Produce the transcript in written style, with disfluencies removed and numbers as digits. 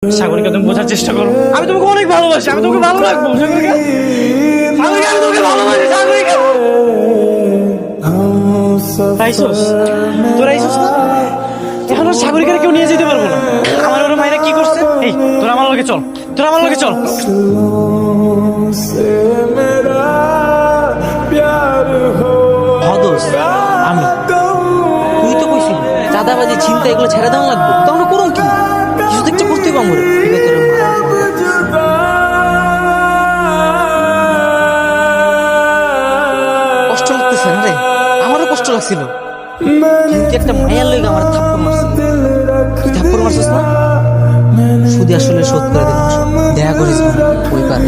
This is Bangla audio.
সাগরিকা, তুমি বোঝার চেষ্টা করো। আমি তোমাকে অনেক ভালোবাসি, আমি তোমাকে ভালো রাখবো সাগরিকা। সাগরিকা, আমি তোমাকে ভালোবাসি সাগরিকা। আইসোস, তোরা আইসোস না? এখন আর সাগরিকার কেউ নিয়ে যেতে পারবো না। আমার ওরা মায়েরা কি করছে? এই তোরা আমার লগে চল, তোরা আমার লগে চল। হদোস আমি তুই তো কইছিস চাঁদাবাজি চিন্তা এগুলো ছেড়ে দেওয়া লাগবে, তো আমরা করুন কি? কিছু দেখতে করতেই পারবো রে। ঠিক আছে রে, কষ্ট লাগতেছে না রে? আমারও কষ্ট লাগছিল, কিন্তু একটা মায়ার লইগে আমার থাপ্পড় মারছিল। তুই থাপ্পড় মারছিস না? শুধু আসলে শোধ করে দিলাম, দেখা করিস না ওই পারে।